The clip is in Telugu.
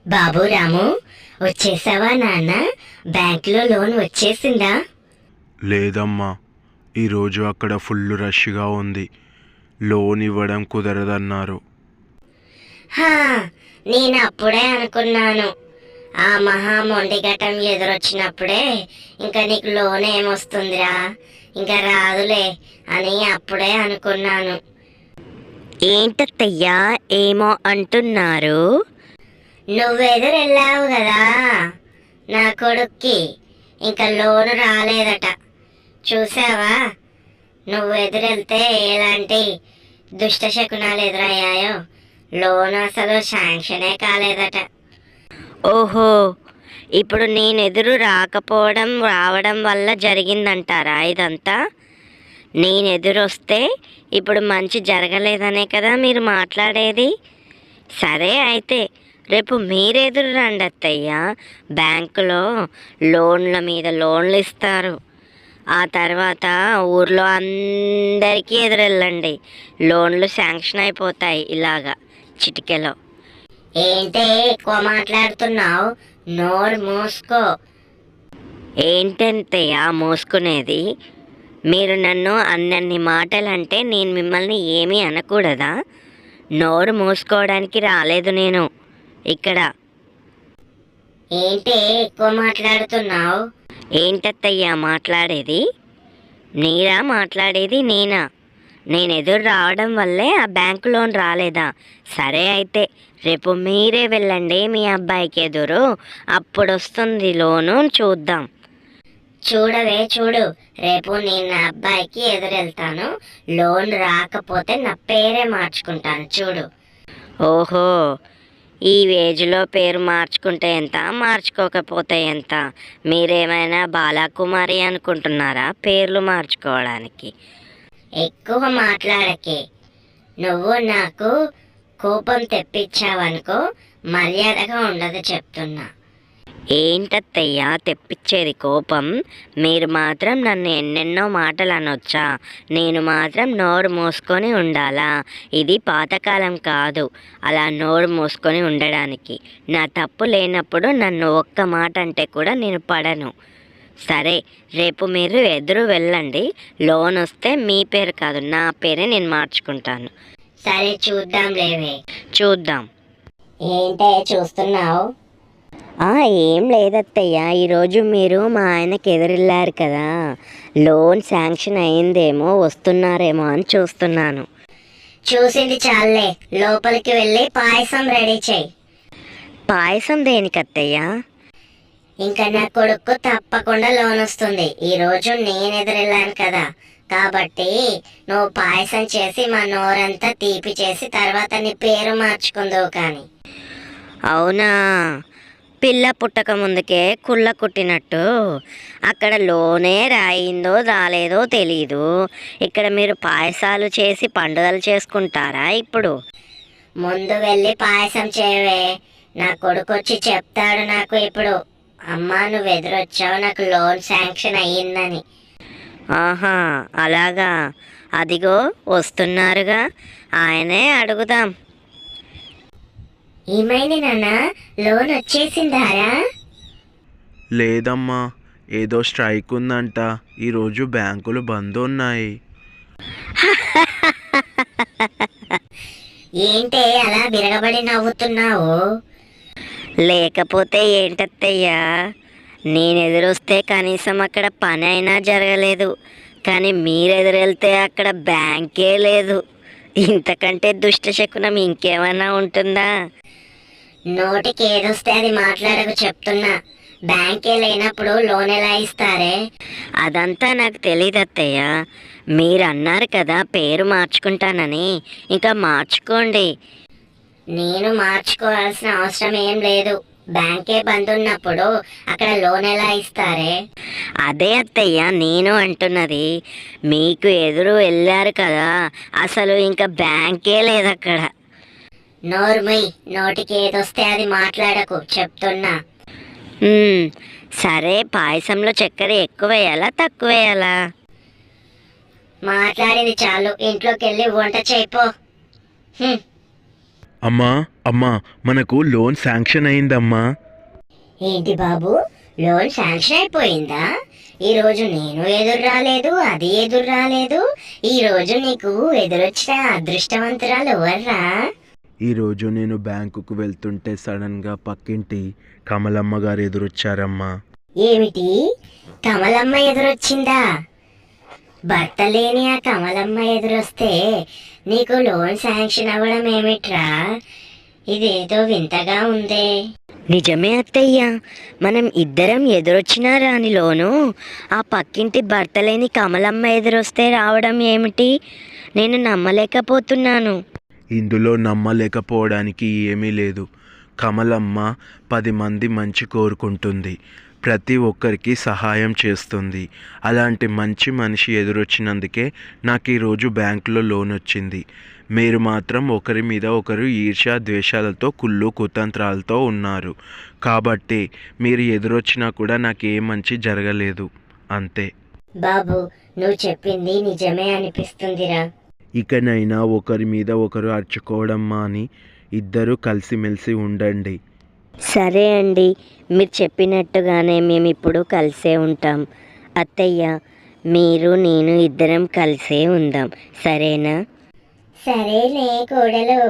బాబు రాము, వచ్చేసావా నాన్న? బ్యాంకులో లోన్ వచ్చేసిందా? లేదమ్మా, ఈరోజు అక్కడ ఫుల్ రష్గా ఉంది. లోన్ ఇవ్వడం కుదరదన్నారు. హా, నేను అప్పుడే అనుకున్నాను. ఆ మహా మొండిఘటం ఎదురొచ్చినప్పుడే ఇంకా నీకు లోన్ ఏమొస్తుందిరా, ఇంకా రాదులే అని అప్పుడే అనుకున్నాను. ఏంటత్తయ్యా ఏమో అంటున్నారు? నువ్వెదురెళ్ళావు కదా నా కొడుక్కి, ఇంకా లోను రాలేదట. చూసావా, నువ్వు ఎదురెళ్తే ఎలాంటి దుష్ట శకునాలు ఎదురయ్యాయో. లోన్ అసలు శాంక్షనే కాలేదట. ఓహో, ఇప్పుడు నేను ఎదురు రాకపోవడం రావడం వల్ల జరిగిందంటారా ఇదంతా? నేను ఎదురొస్తే ఇప్పుడు మంచి జరగలేదనే కదా మీరు మాట్లాడేది? సరే అయితే రేపు మీరెదురు రండి అత్తయ్య. బ్యాంకులో లోన్ల మీద లోన్లు ఇస్తారు. ఆ తర్వాత ఊర్లో అందరికీ ఎదురెళ్ళండి, లోన్లు శాంక్షన్ అయిపోతాయి ఇలాగా చిటికెలో. ఏంటే ఎక్కువ మాట్లాడుతున్నావు? నోరు మూసుకో. ఏంటంతయ్యా మోసుకునేది? మీరు నన్ను అన్నన్ని మాటలంటే నేను మిమ్మల్ని ఏమీ అనకూడదా? నోరు మూసుకోవడానికి రాలేదు నేను ఇక్కడ. ఏంటి ఎక్కువ మాట్లాడుతున్నావు? ఏంటత్తయ్యా మాట్లాడేది? నీరా మాట్లాడేది నేనా? నేను ఎదురు రావడం వల్లే ఆ బ్యాంకు లోన్ రాలేదా? సరే అయితే రేపు మీరే వెళ్ళండి మీ అబ్బాయికి ఎదురు, అప్పుడు వస్తుంది లోను, చూద్దాం. చూడవే చూడు, రేపు నేను నా అబ్బాయికి ఎదురెళ్తాను. లోన్ రాకపోతే నా పేరే మార్చుకుంటాను చూడు. ఓహో, ఈ ఏజ్లో పేరు మార్చుకుంటే ఎంత, మార్చుకోకపోతే ఎంత? మీరేమైనా బాలాకుమారి అనుకుంటున్నారా పేర్లు మార్చుకోవడానికి? ఎక్కువ మాట్లాడకే. నువ్వు నాకు కోపం తెప్పించావనుకో, మర్యాదగా ఉండదు చెప్తున్నా. ఏంటత్తయ్యా తెప్పించేది కోపం? మీరు మాత్రం నన్ను ఎన్నెన్నో మాటలు అనొచ్చా? నేను మాత్రం నోరు మూసుకొని ఉండాలా? ఇది పాతకాలం కాదు అలా నోరు మూసుకొని ఉండడానికి. నా తప్పు లేనప్పుడు నన్ను ఒక్క మాట అంటే కూడా నేను పడను. సరే, రేపు మీరు ఎదురు వెళ్ళండి. లోన్ వస్తే మీ పేరు కాదు నా పేరే నేను మార్చుకుంటాను. సరే చూద్దాం లేవే. చూద్దాం. ఏంటే చూస్తున్నావు? ఏం లేదత్తయ్య, ఈరోజు మీరు మా ఆయనకి ఎదురెళ్ళారు కదా, లోన్ శాంక్షన్ అయిందేమో, వస్తున్నారేమో అని చూస్తున్నాను. చూసింది చాలే, లోపలికి వెళ్ళి పాయసం రెడీ చేయి. పాయసం దేనికత్తయ్య? ఇంకా నా కొడుకు తప్పకుండా లోన్ వస్తుంది. ఈరోజు నేను ఎదురెళ్ళాను కదా, కాబట్టి నువ్వు పాయసం చేసి మా నోరంతా తీపి చేసి తర్వాత నీ పేరు మార్చుకుందువు కానీ. అవునా? పిల్ల పుట్టక ముందుకే కుళ్ళ కుట్టినట్టు అక్కడ లోనే రాయిందో రాలేదో తెలీదు, ఇక్కడ మీరు పాయసాలు చేసి పండుగలు చేసుకుంటారా ఇప్పుడు? ముందు వెళ్ళి పాయసం చేయవే, నా కొడుకు వచ్చి చెప్తాడు నాకు ఇప్పుడు, అమ్మా నువ్వు ఎదురొచ్చావు, నాకు లోన్ శాంక్షన్ అయ్యిందని. ఆహా అలాగా, అదిగో వస్తున్నారుగా, ఆయనే అడుగుదాం. ఏమైంది నాన్న, లోన్ వచ్చేసిందారా? లేదమ్మా, ఏదో స్ట్రైక్ ఉందంట, ఈరోజు బ్యాంకులు బంద్ ఉన్నాయి. ఏంటే అలా విరగబడి నవ్వుతున్నావు? లేకపోతే ఏంటత్తయ్యా, నేను ఎదురొస్తే కనీసం అక్కడ పని అయినా జరగలేదు, కానీ మీరెదురెళ్తే అక్కడ బ్యాంకే లేదు. ఇంతకంటే దుష్ట శకునం ఇంకేమైనా ఉంటుందా? నోటికి ఏదొస్తే అది మాట్లాడకు చెప్తున్నా. బ్యాంకే లేనప్పుడు లోన్ ఎలా ఇస్తారే? అదంతా నాకు తెలియదు అత్తయ్య, మీరు అన్నారు కదా పేరు మార్చుకుంటానని, ఇంకా మార్చుకోండి. నేను మార్చుకోవాల్సిన అవసరం ఏం లేదు, బ్యాంకే బంద్ ఉన్నప్పుడు అక్కడ లోన్ ఎలా ఇస్తారే? అదే అత్తయ్య నేను అంటున్నది, మీకు ఎదురు వెళ్ళారు కదా, అసలు ఇంకా బ్యాంకే లేదు అక్కడ. నోర్మై, నోటికి ఏదొస్తే అది మాట్లాడకు చెప్తున్నా. సరే, పాయసంలో చక్కెర ఎక్కువ వేయాలా తక్కువ వేయాలా? మాట్లాడింది చాలు, ఇంట్లోకి వెళ్ళి వంట చేయిపో. అమ్మా అమ్మా మనకు లోన్ శాంక్షన్ అయిందమ్మా. ఏంటి బాబు, లోన్ శాంక్షన్ అయిపోయిందా? ఈరోజు నేను ఎదురు రాలేదు, అది ఎదురు రాలేదు. ఈరోజు నీకు ఎదురొచ్చిన అదృష్టవంతురాలు ఎవర్రా? ఈరోజు నేను బ్యాంకుకు వెళ్తుంటే సడన్గా పక్కింటి కమలమ్మ గారు ఎదురొచ్చారమ్మా. ఏమిటి, కమలమ్మ ఎదురొచ్చిందా? భర్త లేని ఆ కమలమ్మ ఎదురొస్తే నీకు లోన్ శాంక్షన్ అవ్వడం ఏమిట్రా? ఇదేదో వింతగా ఉందే. నిజమే అత్తయ్య, మనం ఇద్దరం ఎదురొచ్చినా రాని లోను ఆ పక్కింటి భర్త లేని కమలమ్మ ఎదురొస్తే రావడం ఏమిటి? నేను నమ్మలేకపోతున్నాను. ఇందులో నమ్మలేకపోవడానికి ఏమీ లేదు. కమలమ్మ 10 మంది మంచి కోరుకుంటుంది, ప్రతి ఒక్కరికి సహాయం చేస్తుంది. అలాంటి మంచి మనిషి ఎదురొచ్చినందుకే నాకు ఈరోజు బ్యాంకులో లోన్ వచ్చింది. మీరు మాత్రం ఒకరి మీద ఒకరు ఈర్ష్య ద్వేషాలతో కుళ్ళు కుతంత్రాలతో ఉన్నారు. కాబట్టి మీరు ఎదురొచ్చినా కూడా నాకు ఏ మంచి జరగలేదు, అంతే. బాబు, నువ్వు చెప్పింది నిజమే అనిపిస్తుందిరా. ఇకనైనా ఒకరి మీద ఒకరు అరుచుకోవడం మాని ఇద్దరు కలిసిమెలిసి ఉండండి. సరే అండి, మీరు చెప్పినట్టుగానే మేము ఇప్పుడు కలిసే ఉంటాం. అత్తయ్య, మీరు నేను ఇద్దరం కలిసే ఉందాం, సరేనా? సరేలే కోడలు.